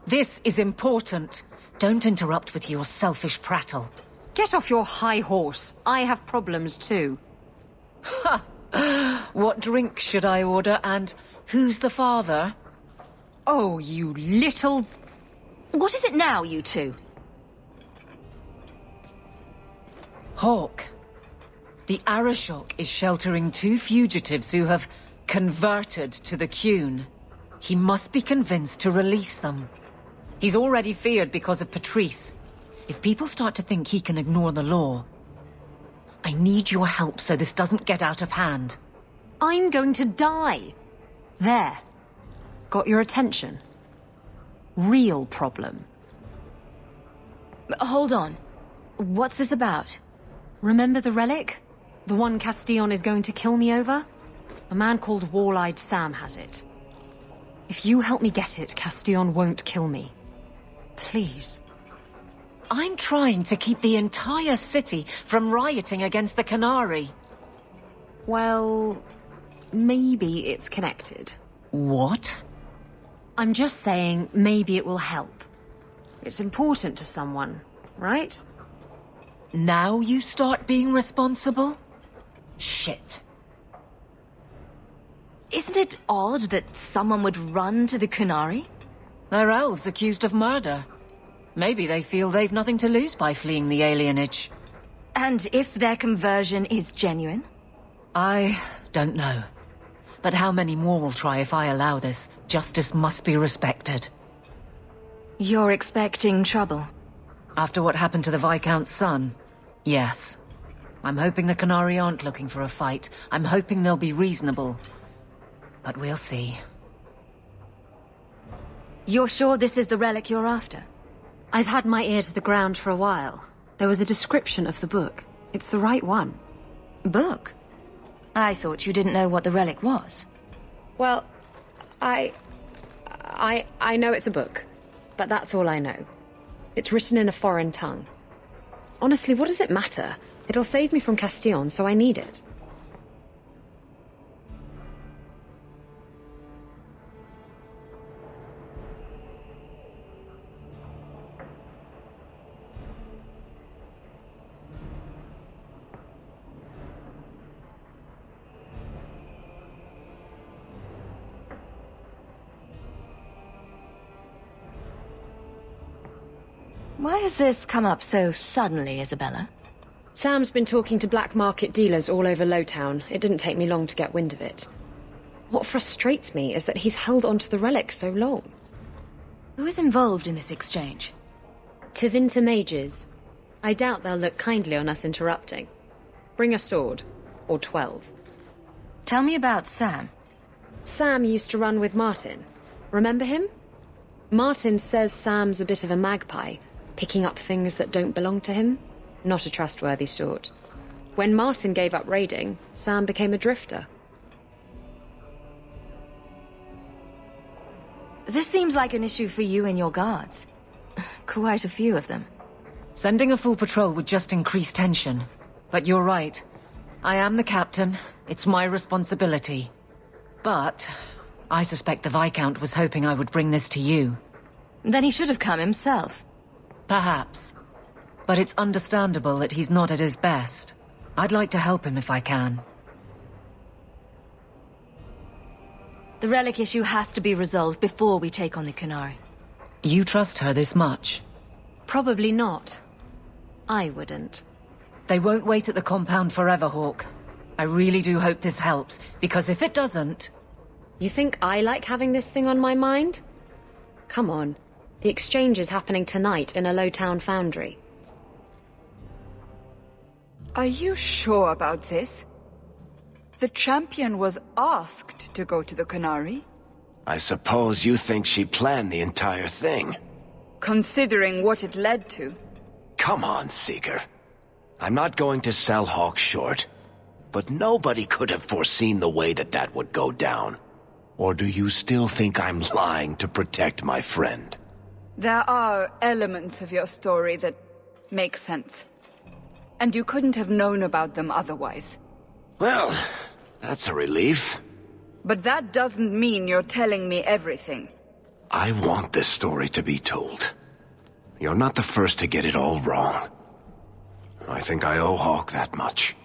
This is important. Don't interrupt with your selfish prattle. Get off your high horse. I have problems too. Ha! What drink should I order, and who's the father? Oh, you little... What is it now, you two? Hawk. The Arashok is sheltering 2 fugitives who have converted to the Qun. He must be convinced to release them. He's already feared because of Patrice. If people start to think he can ignore the law... I need your help so this doesn't get out of hand. I'm going to die. There. Got your attention? Real problem. Hold on. What's this about? Remember the relic? The one Castillon is going to kill me over? A man called Wall-Eyed Sam has it. If you help me get it, Castillon won't kill me. Please. I'm trying to keep the entire city from rioting against the Canary. Well, maybe it's connected. What? I'm just saying maybe it will help. It's important to someone, right? Now you start being responsible? Shit. Isn't it odd that someone would run to the Canary? They're elves accused of murder. Maybe they feel they've nothing to lose by fleeing the alienage. And if their conversion is genuine? I don't know. But how many more will try if I allow this? Justice must be respected. You're expecting trouble? After what happened to the Viscount's son? Yes. I'm hoping the Canary aren't looking for a fight. I'm hoping they'll be reasonable. But we'll see. You're sure this is the relic you're after? I've had my ear to the ground for a while. There was a description of the book. It's the right one. Book? I thought you didn't know what the relic was. Well, I know it's a book, but that's all I know. It's written in a foreign tongue. Honestly, what does it matter? It'll save me from Castillon, so I need it. Why has this come up so suddenly, Isabella? Sam's been talking to black market dealers all over Lowtown. It didn't take me long to get wind of it. What frustrates me is that he's held onto the relic so long. Who is involved in this exchange? Tevinter mages. I doubt they'll look kindly on us interrupting. Bring a sword. Or 12. Tell me about Sam. Sam used to run with Martin. Remember him? Martin says Sam's a bit of a magpie, picking up things that don't belong to him. Not a trustworthy sort. When Martin gave up raiding, Sam became a drifter. This seems like an issue for you and your guards. Quite a few of them. Sending a full patrol would just increase tension. But you're right. I am the captain. It's my responsibility. But I suspect the Viscount was hoping I would bring this to you. Then he should have come himself. Perhaps. But it's understandable that he's not at his best. I'd like to help him if I can. The relic issue has to be resolved before we take on the Canary. You trust her this much? Probably not. I wouldn't. They won't wait at the compound forever, Hawk. I really do hope this helps, because if it doesn't... You think I like having this thing on my mind? Come on. The exchange is happening tonight in a Lowtown foundry. Are you sure about this? The champion was asked to go to the Canary. I suppose you think she planned the entire thing. Considering what it led to. Come on, Seeker. I'm not going to sell Hawk short. But nobody could have foreseen the way that that would go down. Or do you still think I'm lying to protect my friend? There are elements of your story that make sense. And you couldn't have known about them otherwise. Well, that's a relief. But that doesn't mean you're telling me everything. I want this story to be told. You're not the first to get it all wrong. I think I owe Hawk that much.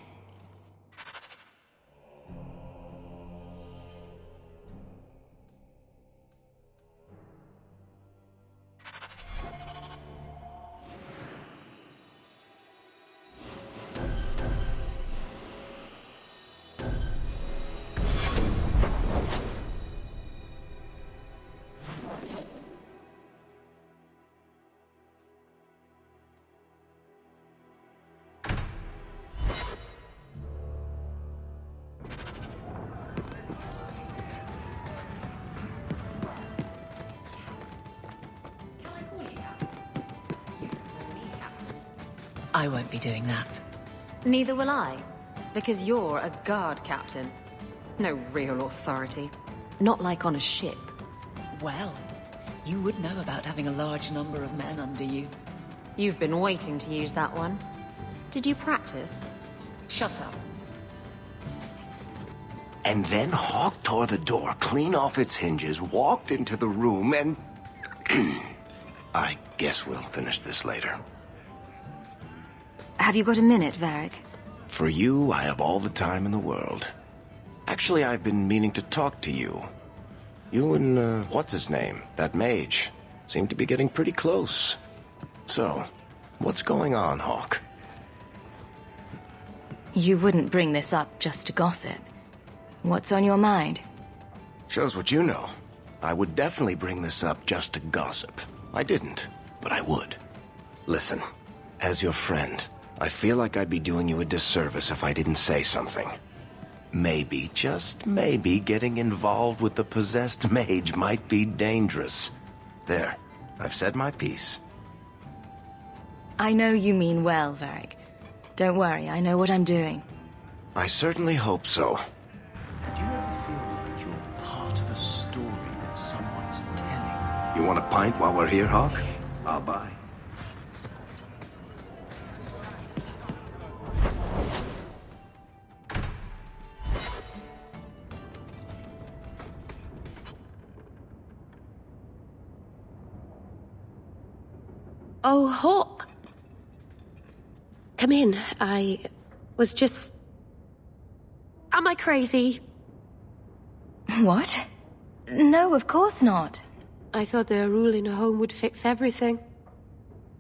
I won't be doing that. Neither will I, because you're a guard captain. No real authority. Not like on a ship. Well, you would know about having a large number of men under you. You've been waiting to use that one. Did you practice? Shut up. And then Hawk tore the door clean off its hinges, walked into the room, and... I guess we'll finish this later. Have you got a minute, Varric? For you, I have all the time in the world. Actually, I've been meaning to talk to you. You and, what's-his-name? That mage. Seem to be getting pretty close. So, what's going on, Hawk? You wouldn't bring this up just to gossip. What's on your mind? Shows what you know. I would definitely bring this up just to gossip. I didn't, but I would. Listen, as your friend, I feel like I'd be doing you a disservice if I didn't say something. Maybe, just maybe, getting involved with the possessed mage might be dangerous. There, I've said my piece. I know you mean well, Varric. Don't worry, I know what I'm doing. I certainly hope so. Do you ever feel like you're part of a story that someone's telling? You want a pint while we're here, Hawk? I'll buy. Oh, Hawk! Come in. I was just... Am I crazy? What? No, of course not. I thought that a rule in a home would fix everything.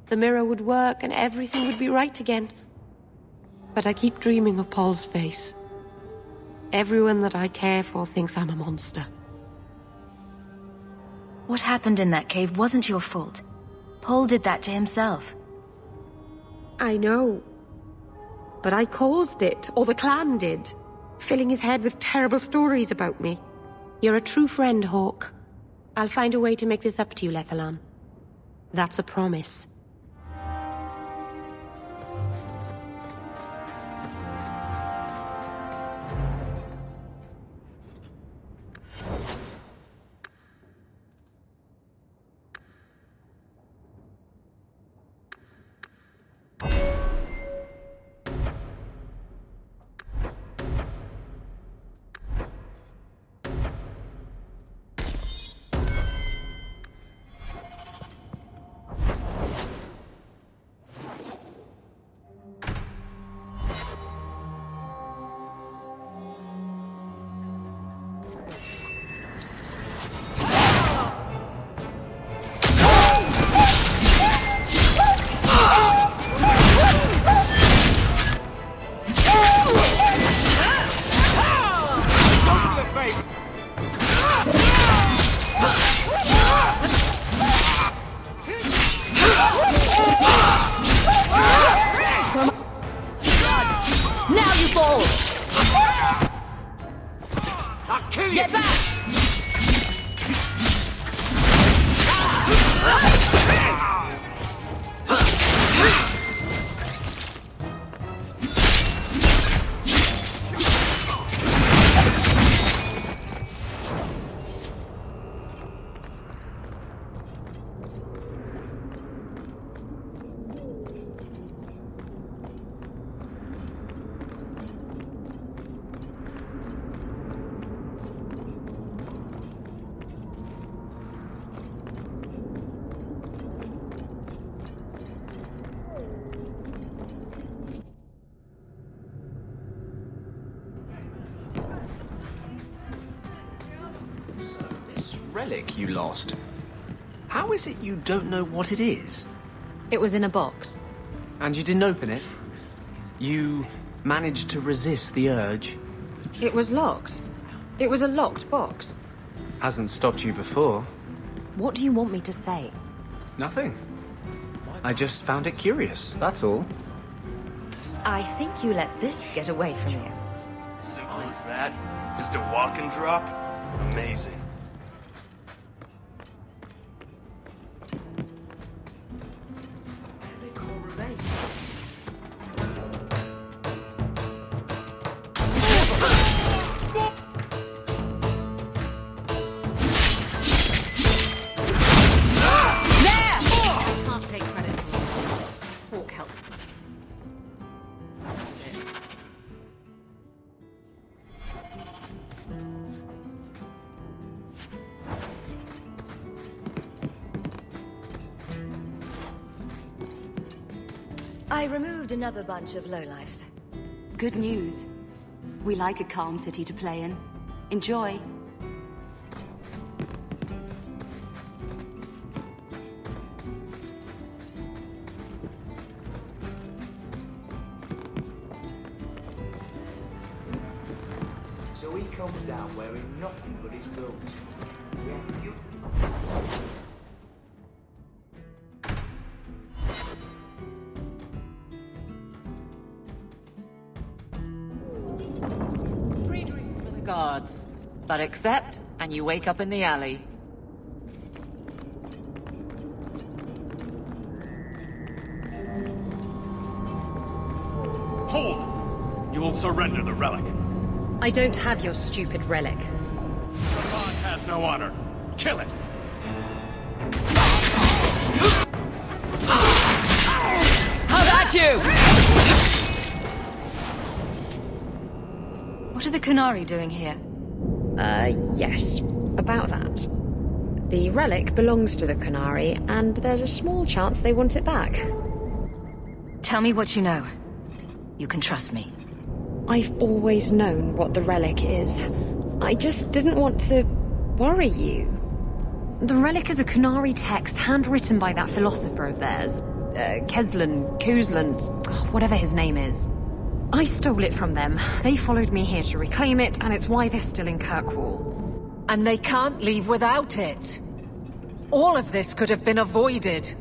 The mirror would work and everything would be right again. But I keep dreaming of Paul's face. Everyone that I care for thinks I'm a monster. What happened in that cave wasn't your fault. Paul did that to himself. I know. But I caused it, or the clan did, filling his head with terrible stories about me. You're a true friend, Hawk. I'll find a way to make this up to you, Lethalan. That's a promise. relic you lost. How is it you don't know what it is? It was in a box. And you didn't open it? You managed to resist the urge? It was locked. It was a locked box. Hasn't stopped you before. What do you want me to say? Nothing. I just found it curious, that's all. I think you let this get away from you. Simple as that? Just a walk and drop? Amazing. Can't take credit for this. Hawk help. I removed another bunch of lowlifes. Good news. We like a calm city to play in. Enjoy. So he comes down wearing nothing but his boots. We have few... Free drinks for the guards. But accept, and you wake up in the alley. Hold! You will surrender the relic. I don't have your stupid relic. The bond has no honor. Kill it! How's that you? What are the Kunari doing here? Yes. About that. The relic belongs to the Kunari, and there's a small chance they want it back. Tell me what you know. You can trust me. I've always known what the relic is. I just didn't want to worry you. The relic is a Kunari text handwritten by that philosopher of theirs. Kuzlan, whatever his name is. I stole it from them. They followed me here to reclaim it, and it's why they're still in Kirkwall. And they can't leave without it. All of this could have been avoided.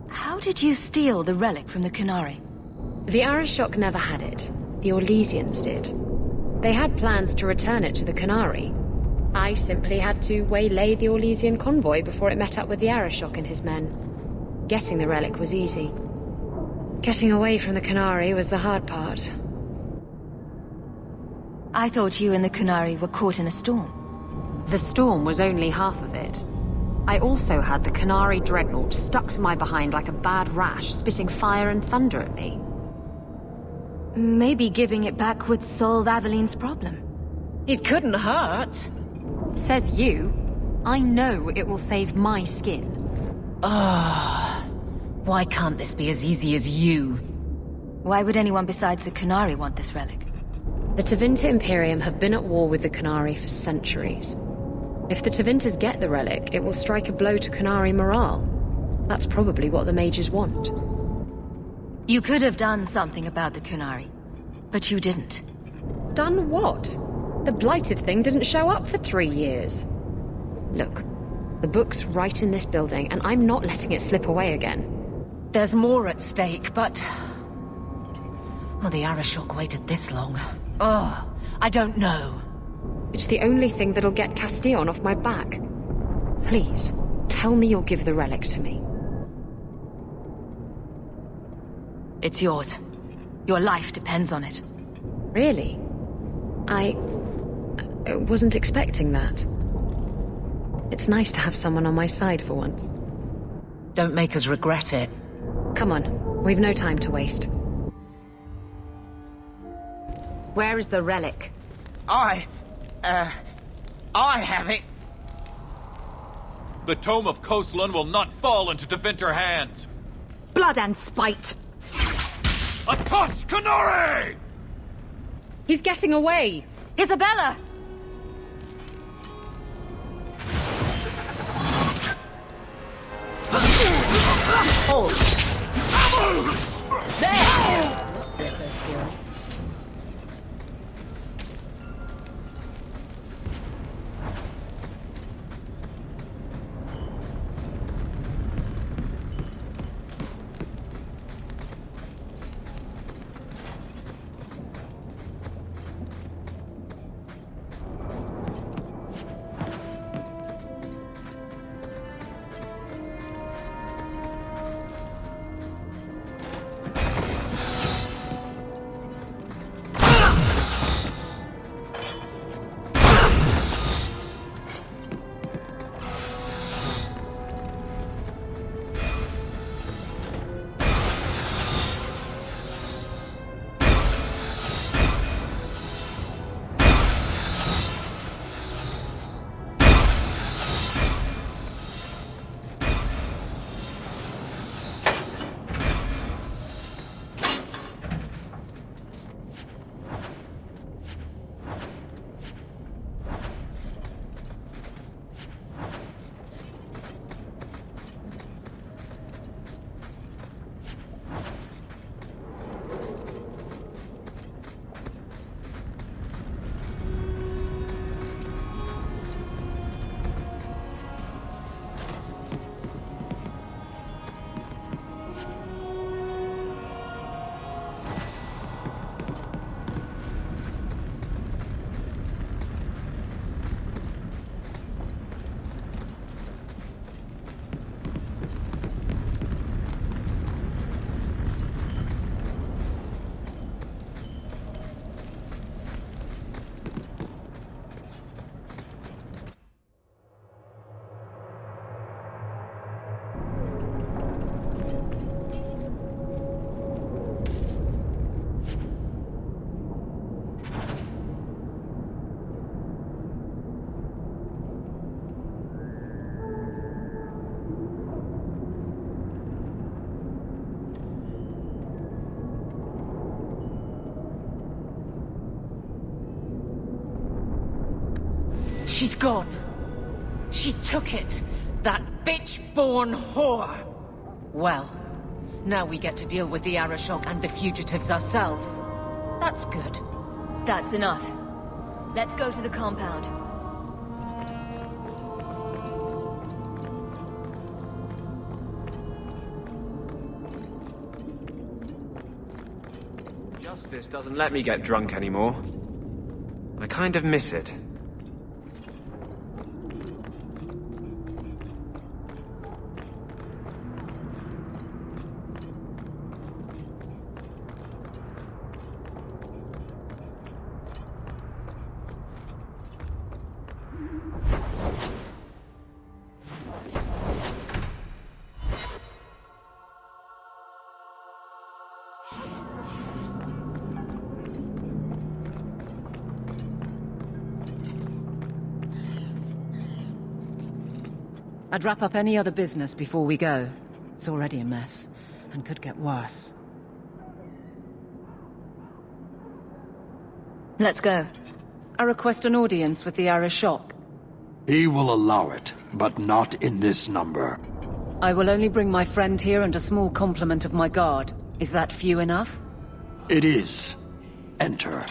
How did you steal the relic from the Kunari? The Arishok never had it. The Orlesians did. They had plans to return it to the Kunari. I simply had to waylay the Orlesian convoy before it met up with the Arishok and his men. Getting the relic was easy. Getting away from the Kunari was the hard part. I thought you and the Kunari were caught in a storm. The storm was only half of it. I also had the Kunari dreadnought stuck to my behind like a bad rash, spitting fire and thunder at me. Maybe giving it back would solve Aveline's problem. It couldn't hurt. Says you. I know it will save my skin. Why can't this be as easy as you? Why would anyone besides the Kunari want this relic? The Tevinter Imperium have been at war with the Kunari for centuries. If the Tevinters get the relic, it will strike a blow to Kunari morale. That's probably what the mages want. You could have done something about the Kunari, but you didn't. Done what? The blighted thing didn't show up for 3 years. Look, the book's right in this building, and I'm not letting it slip away again. There's more at stake, but... Well, the Arishok waited this long. I don't know. It's the only thing that'll get Castillon off my back. Please, tell me you'll give the relic to me. It's yours. Your life depends on it. Really? I wasn't expecting that. It's nice to have someone on my side for once. Don't make us regret it. Come on, we've no time to waste. Where is the relic? I have it. The Tome of Koslan will not fall into Tevinter hands. Blood and spite! A toss, Kunari! He's getting away! Isabella! Hold. There! They're so skilled. She's gone. She took it. That bitch-born whore. Well, now we get to deal with the Arashok and the fugitives ourselves. That's good. That's enough. Let's go to the compound. Justice doesn't let me get drunk anymore. I kind of miss it. I'd wrap up any other business before we go. It's already a mess, and could get worse. Let's go. I request an audience with the Arashok. He will allow it, but not in this number. I will only bring my friend here and a small complement of my guard. Is that few enough? It is. Enter.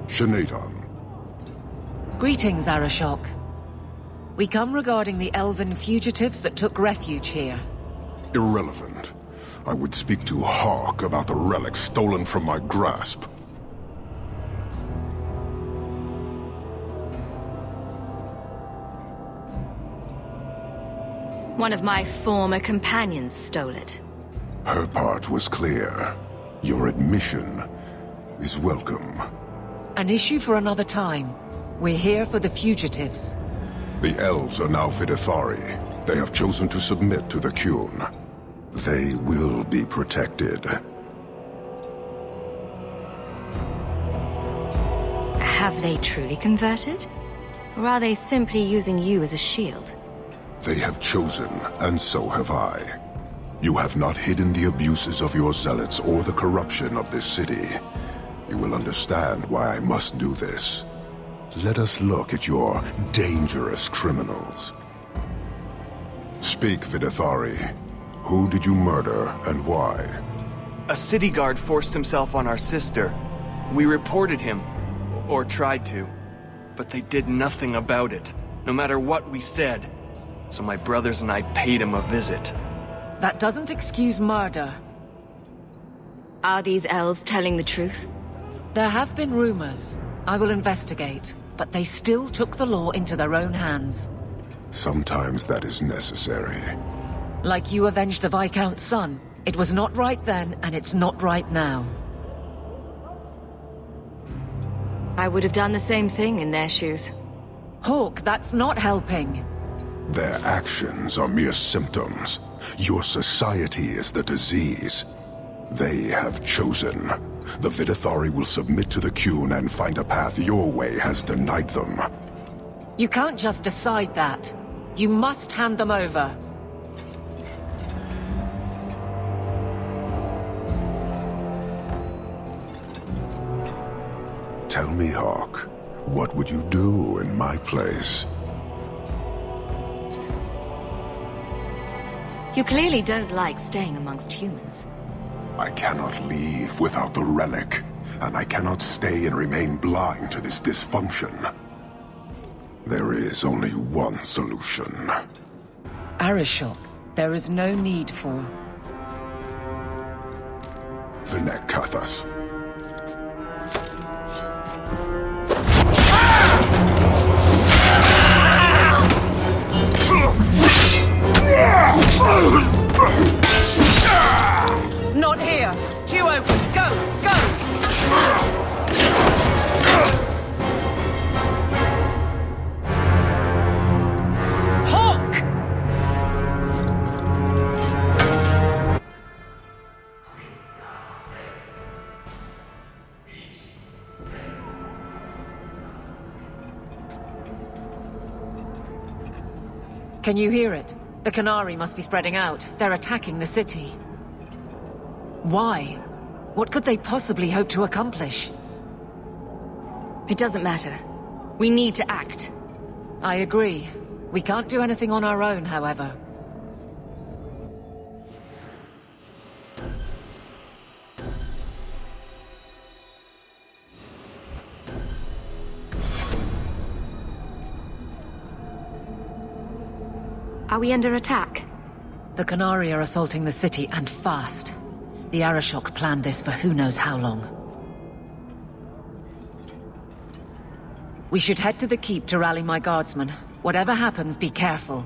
Shanatan. Greetings, Arashok. We come regarding the elven fugitives that took refuge here. Irrelevant. I would speak to Hawk about the relics stolen from my grasp. One of my former companions stole it. Her part was clear. Your admission is welcome. An issue for another time. We're here for the fugitives. The elves are now Vidithari. They have chosen to submit to the Qun. They will be protected. Have they truly converted? Or are they simply using you as a shield? They have chosen, and so have I. You have not hidden the abuses of your zealots or the corruption of this city. You will understand why I must do this. Let us look at your dangerous criminals. Speak, Vidithari. Who did you murder, and why? A city guard forced himself on our sister. We reported him, or tried to, but they did nothing about it, no matter what we said. So my brothers and I paid him a visit. That doesn't excuse murder. Are these elves telling the truth? There have been rumors. I will investigate, but they still took the law into their own hands. Sometimes that is necessary. Like you avenged the Viscount's son. It was not right then, and it's not right now. I would have done the same thing in their shoes. Hawk, that's not helping. Their actions are mere symptoms. Your society is the disease. They have chosen. The Vidithari will submit to the Qun and find a path your way has denied them. You can't just decide that. You must hand them over. Tell me, Hawk, what would you do in my place? You clearly don't like staying amongst humans. I cannot leave without the relic, and I cannot stay and remain blind to this dysfunction. There is only one solution. Arishok, there is no need for... Vinekathas. Not here! Two open! Go! Go! Hawk! Can you hear it? The Canary must be spreading out. They're attacking the city. Why? What could they possibly hope to accomplish? It doesn't matter. We need to act. I agree. We can't do anything on our own, however. Are we under attack? The Canary are assaulting the city, and fast. The Arishok planned this for who knows how long. We should head to the keep to rally my guardsmen. Whatever happens, be careful.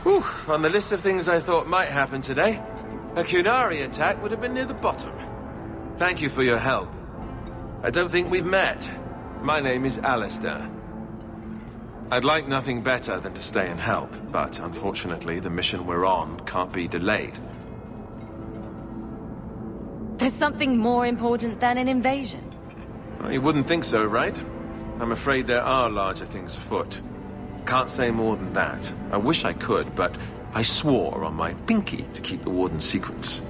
Whew, on the list of things I thought might happen today, a Kunari attack would have been near the bottom. Thank you for your help. I don't think we've met. My name is Alistair. I'd like nothing better than to stay and help, but unfortunately the mission we're on can't be delayed. There's something more important than an invasion. Well, you wouldn't think so, right? I'm afraid there are larger things afoot. Can't say more than that. I wish I could, but I swore on my pinky to keep the Warden's secrets.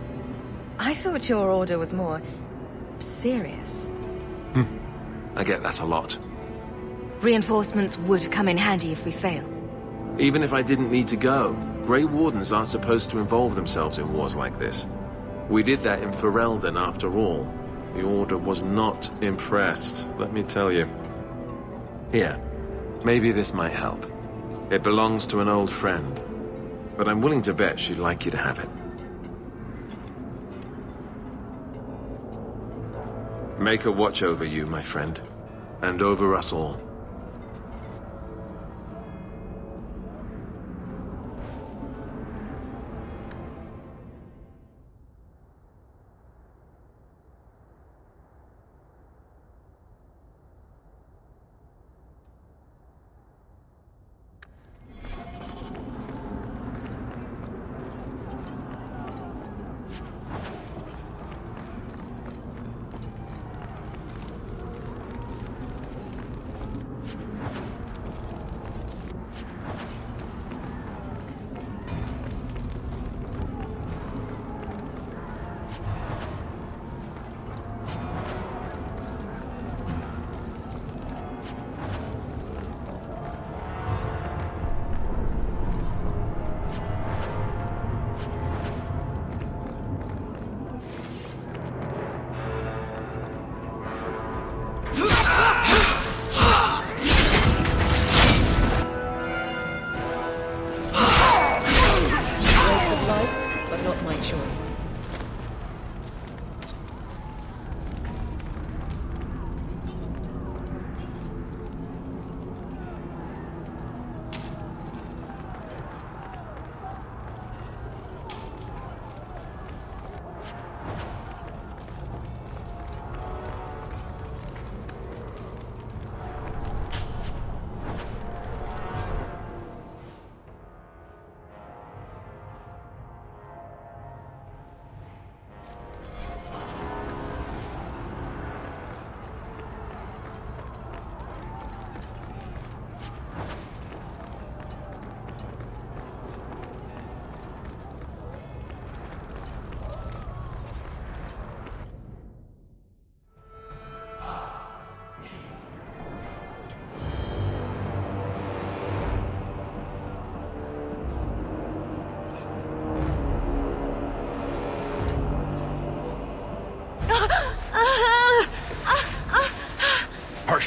I thought your order was more... serious. I get that a lot. Reinforcements would come in handy if we fail. Even if I didn't need to go, Grey Wardens aren't supposed to involve themselves in wars like this. We did that in Ferelden after all. The Order was not impressed, let me tell you. Here, maybe this might help. It belongs to an old friend, but I'm willing to bet she'd like you to have it. Make her watch over you, my friend, and over us all.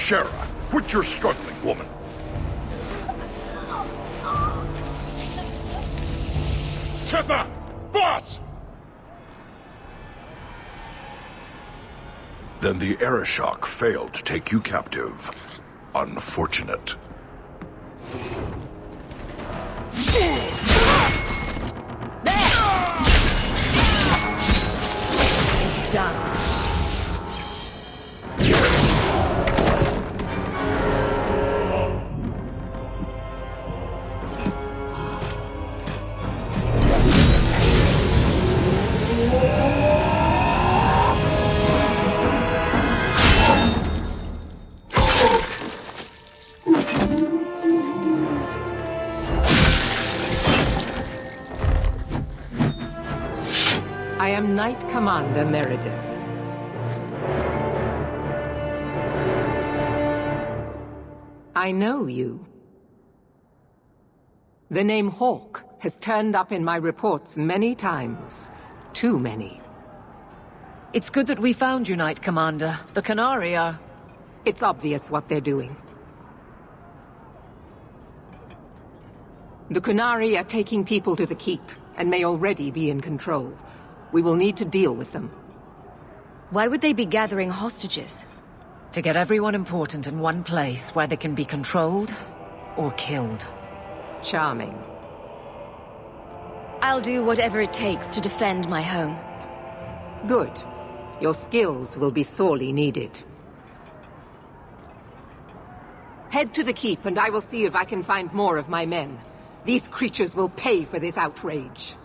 Shara, quit your struggling, woman. Tetha! Boss! Then the Arishok failed to take you captive. Unfortunate. It's done. I am Knight Commander Meredith. I know you. The name Hawk has turned up in my reports many times. Too many. It's good that we found you, Knight Commander. The Qunari are... It's obvious what they're doing. The Qunari are taking people to the Keep, and may already be in control. We will need to deal with them. Why would they be gathering hostages? To get everyone important in one place where they can be controlled or killed. Charming. I'll do whatever it takes to defend my home. Good. Your skills will be sorely needed. Head to the Keep and I will see if I can find more of my men. These creatures will pay for this outrage.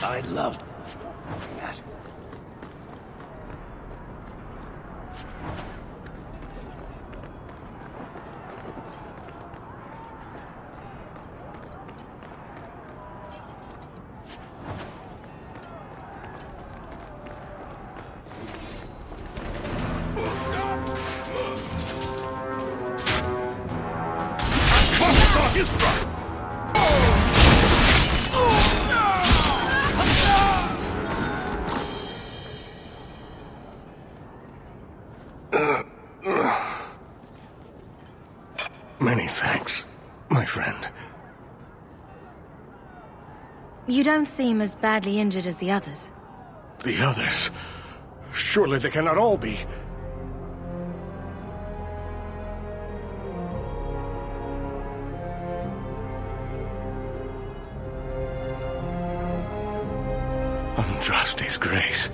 I love that. His front. Many thanks, my friend. You don't seem as badly injured as the others. The others? Surely they cannot all be. Andraste's grace.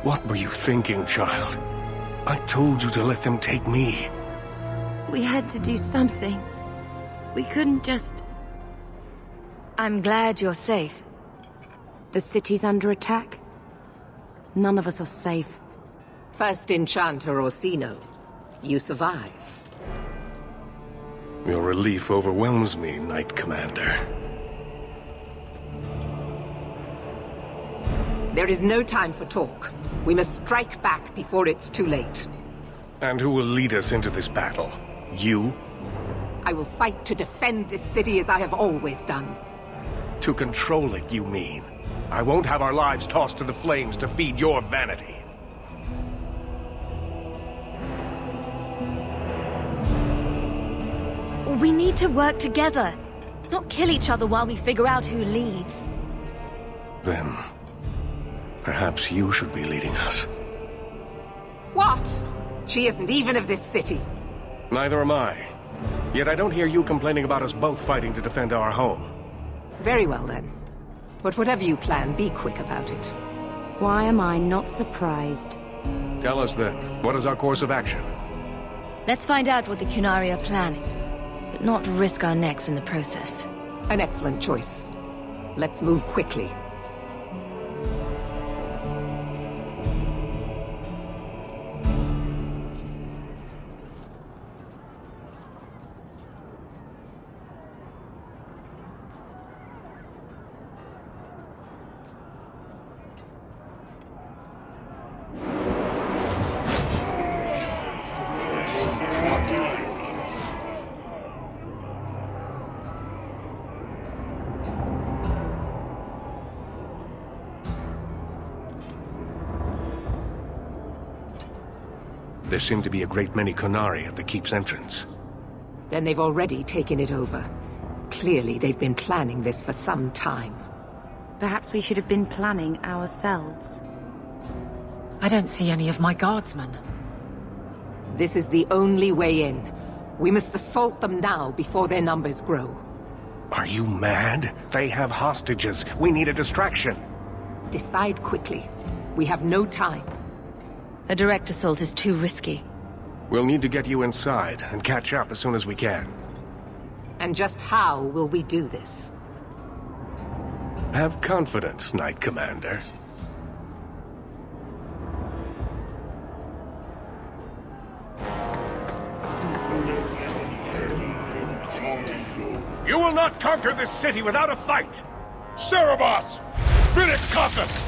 What were you thinking, child? I told you to let them take me. We had to do something. We couldn't just... I'm glad you're safe. The city's under attack. None of us are safe. First Enchanter Orsino, you survive. Your relief overwhelms me, Knight Commander. There is no time for talk. We must strike back before it's too late. And who will lead us into this battle? You? I will fight to defend this city as I have always done. To control it, you mean? I won't have our lives tossed to the flames to feed your vanity. We need to work together, not kill each other while we figure out who leads. Then, perhaps you should be leading us. What? She isn't even of this city. Neither am I. Yet I don't hear you complaining about us both fighting to defend our home. Very well then. But whatever you plan, be quick about it. Why am I not surprised? Tell us then, what is our course of action? Let's find out what the Qunari are planning, but not risk our necks in the process. An excellent choice. Let's move quickly. There seem to be a great many Qunari at the keep's entrance. Then they've already taken it over. Clearly, they've been planning this for some time. Perhaps we should have been planning ourselves. I don't see any of my guardsmen. This is the only way in. We must assault them now before their numbers grow. Are you mad? They have hostages. We need a distraction. Decide quickly. We have no time. A direct assault is too risky. We'll need to get you inside and catch up as soon as we can. And just how will we do this? Have confidence, Knight Commander. You will not conquer this city without a fight! Cerebos! Spirit Compass!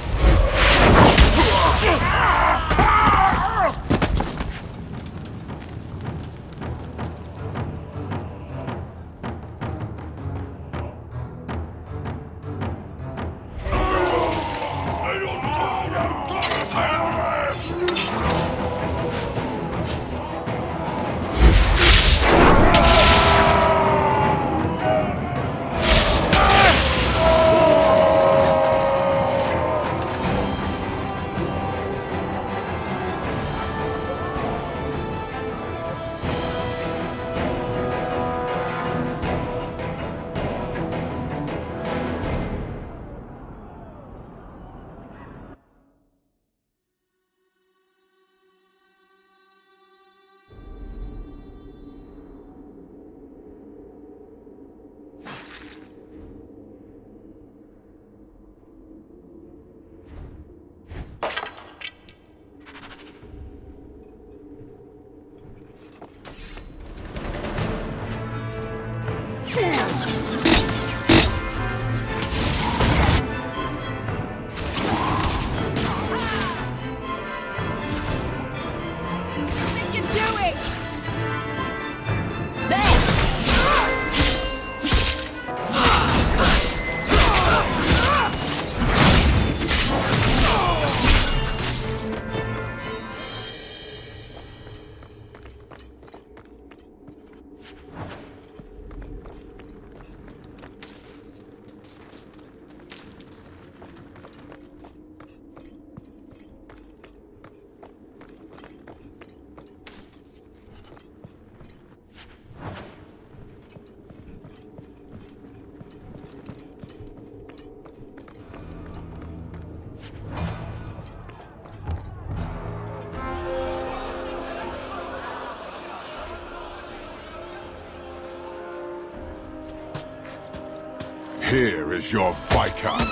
Here is your Viscount.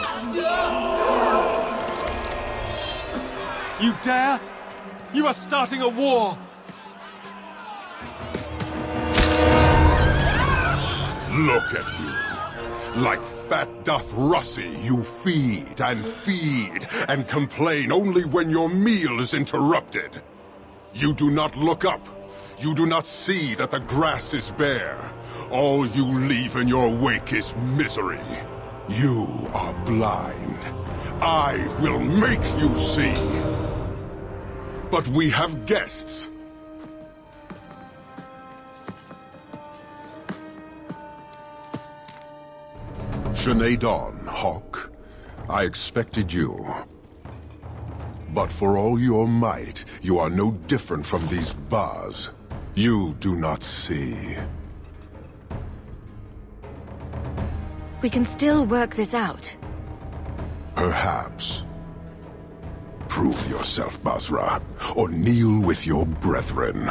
You dare? You are starting a war! Look at you. Like fat doth Russie, you feed and complain only when your meal is interrupted. You do not look up. You do not see that the grass is bare. All you leave in your wake is misery. You are blind. I will make you see. But we have guests. Sinead Dawn, Hawk. I expected you. But for all your might, you are no different from these bars. You do not see. We can still work this out. Perhaps. Prove yourself, Basra, or kneel with your brethren.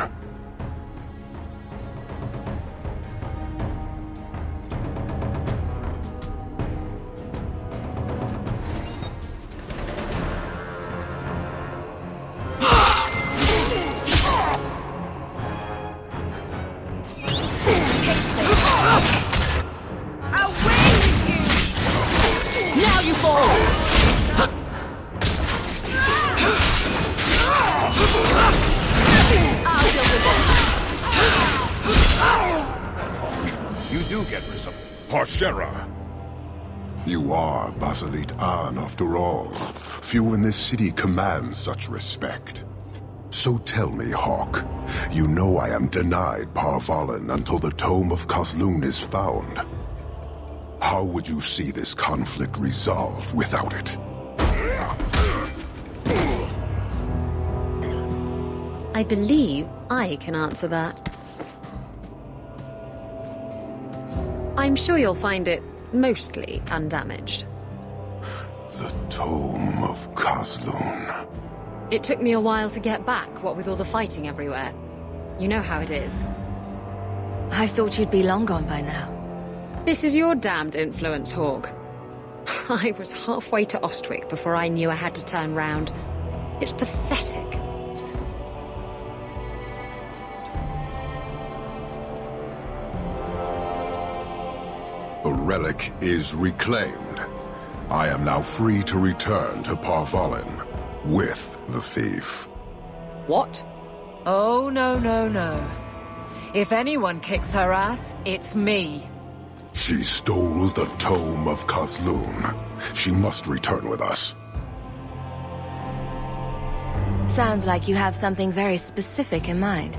get risen. Parshera. You are Basilit An, after all. Few in this city command such respect. So tell me, Hawk, you know I am denied Parvalen until the Tome of Kozlun is found. How would you see this conflict resolved without it? I believe I can answer that. I'm sure you'll find it mostly undamaged. The Tome of Kozlun. It took me a while to get back, what with all the fighting everywhere. You know how it is. I thought you'd be long gone by now. This is your damned influence, Hawk. I was halfway to Ostwick before I knew I had to turn round. It's pathetic. The relic is reclaimed. I am now free to return to Parvalen with the thief. What? Oh, no, no, no. If anyone kicks her ass, it's me. She stole the Tome of Kozlun. She must return with us. Sounds like you have something very specific in mind.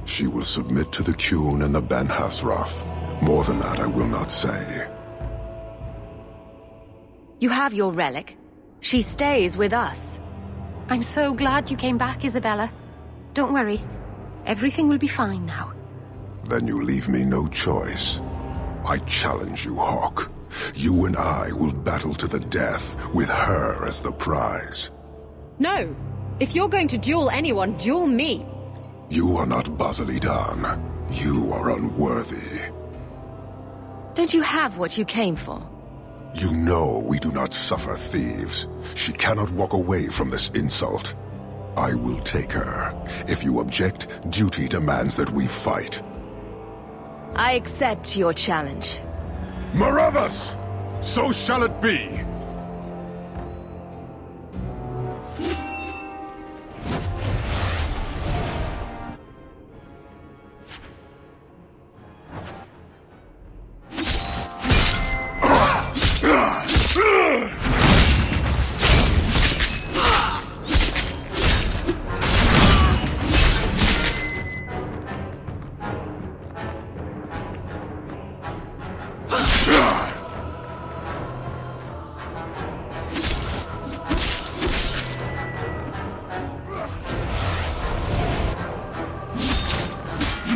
She will submit to the Qun and the Ben Hasraf. More than that I will not say. You have your relic. She stays with us. I'm so glad you came back, Isabella. Don't worry. Everything will be fine now. Then you leave me no choice. I challenge you, Hawk. You and I will battle to the death, with her as the prize. No! If you're going to duel anyone, duel me! You are not Basilit An. You are unworthy. Don't you have what you came for? You know we do not suffer thieves. She cannot walk away from this insult. I will take her. If you object, duty demands that we fight. I accept your challenge. Marathas! So shall it be!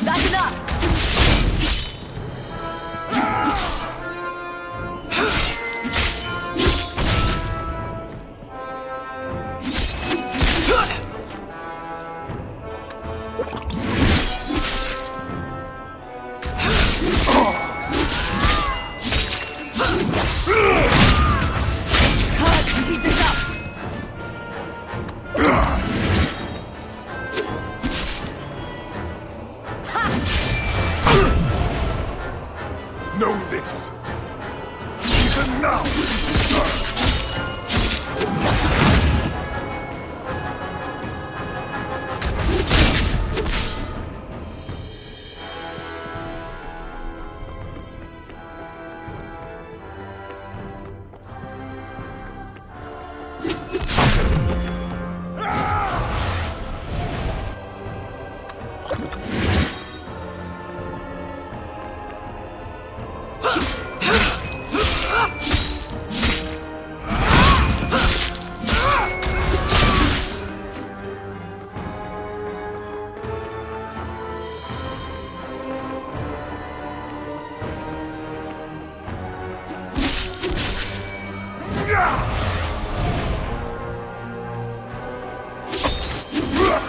That's enough! Keep this up! Know this. Even now.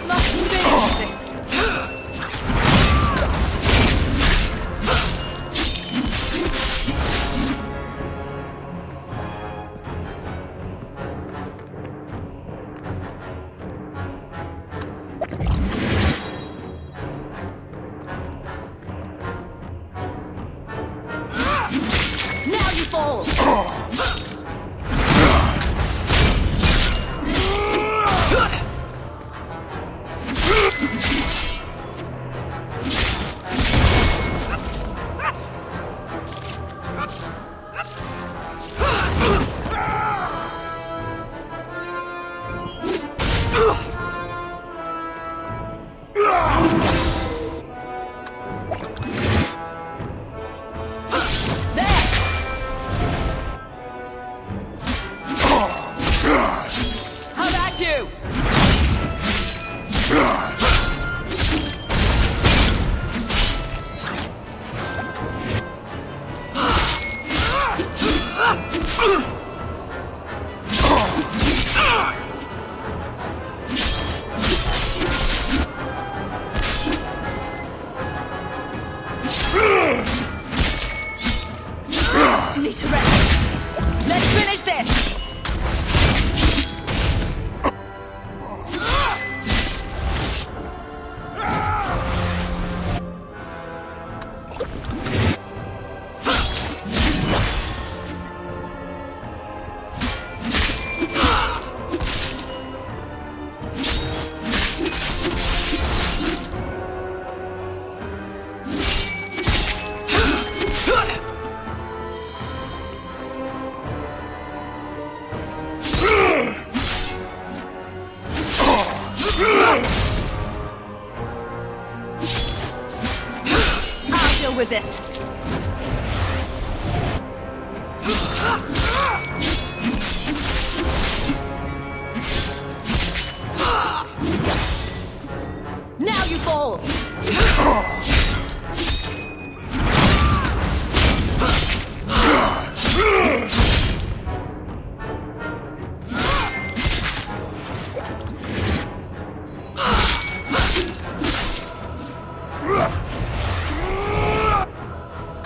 Must finish this. to rest. Let's finish this! With this. Now you fall.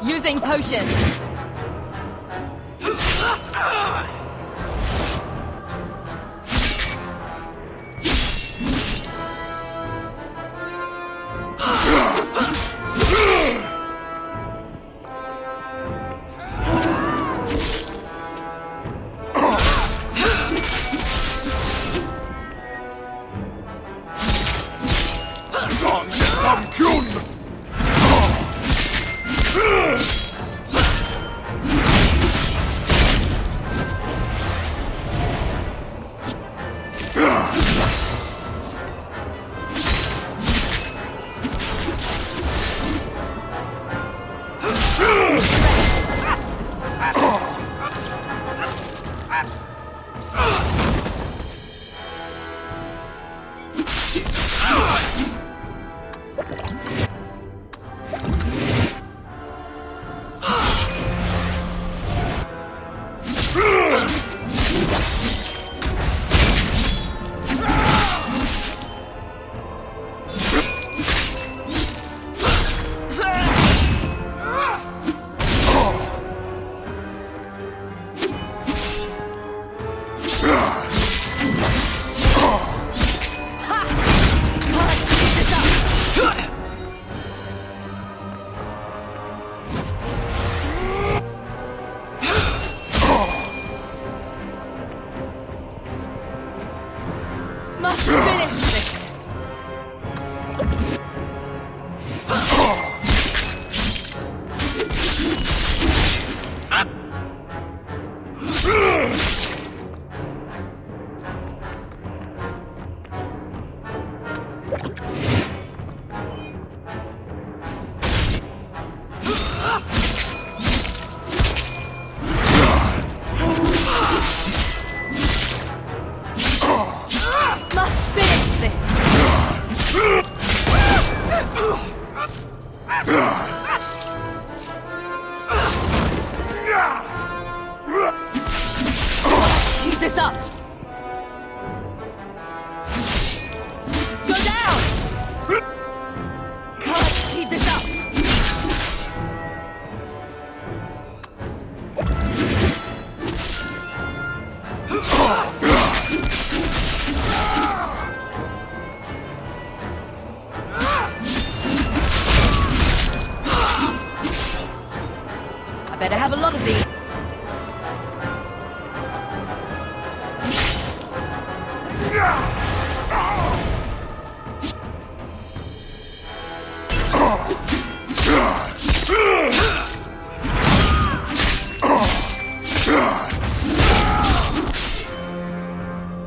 Using potion. Must finish this. Keep this up! Go down! Can't keep this up! I better have a lot of these.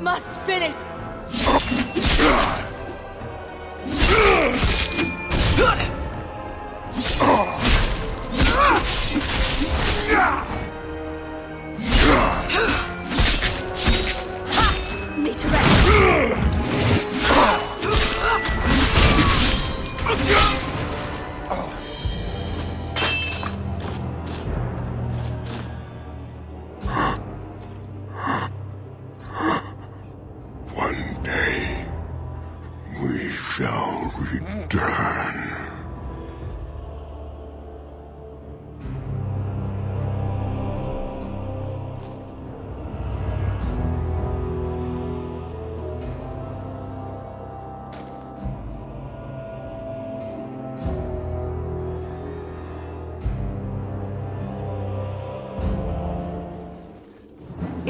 Must finish. Need to rest. One day, we shall return.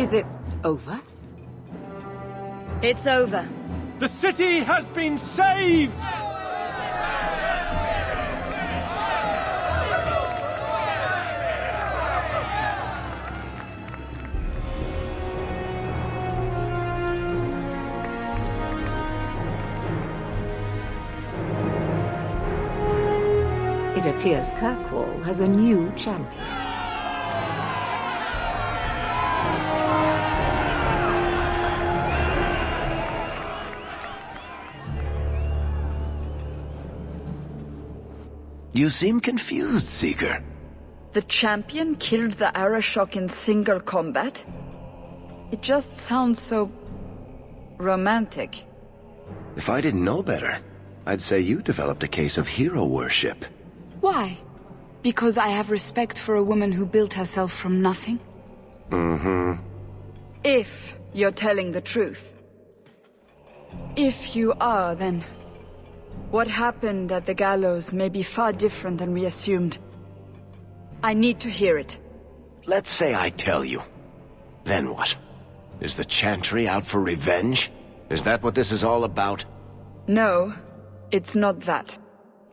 Is it over? It's over. The city has been saved! It appears Kirkwall has a new champion. You seem confused, Seeker. The champion killed the Arashok in single combat? It just sounds so... romantic. If I didn't know better, I'd say you developed a case of hero worship. Why? Because I have respect for a woman who built herself from nothing? Mm-hmm. If you're telling the truth. If you are, then... what happened at the gallows may be far different than we assumed. I need to hear it. Let's say I tell you. Then what? Is the Chantry out for revenge? Is that what this is all about? No, it's not that.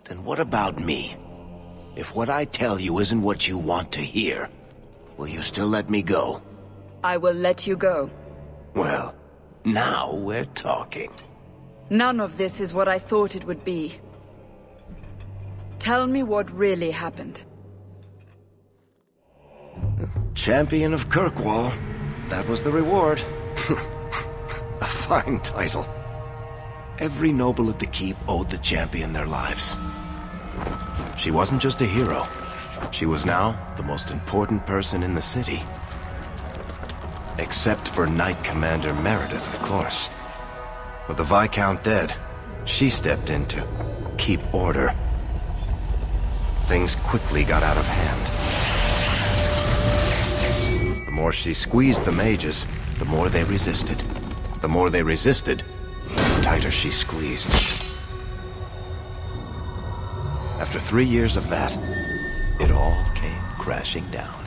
Then what about me? If what I tell you isn't what you want to hear, will you still let me go? I will let you go. Well, now we're talking. None of this is what I thought it would be. Tell me what really happened. Champion of Kirkwall. That was the reward. A fine title. Every noble at the keep owed the champion their lives. She wasn't just a hero. She was now the most important person in the city. Except for Knight Commander Meredith, of course. With the Viscount dead, she stepped in to keep order. Things quickly got out of hand. The more she squeezed the mages, the more they resisted. The more they resisted, the tighter she squeezed. After 3 years of that, it all came crashing down.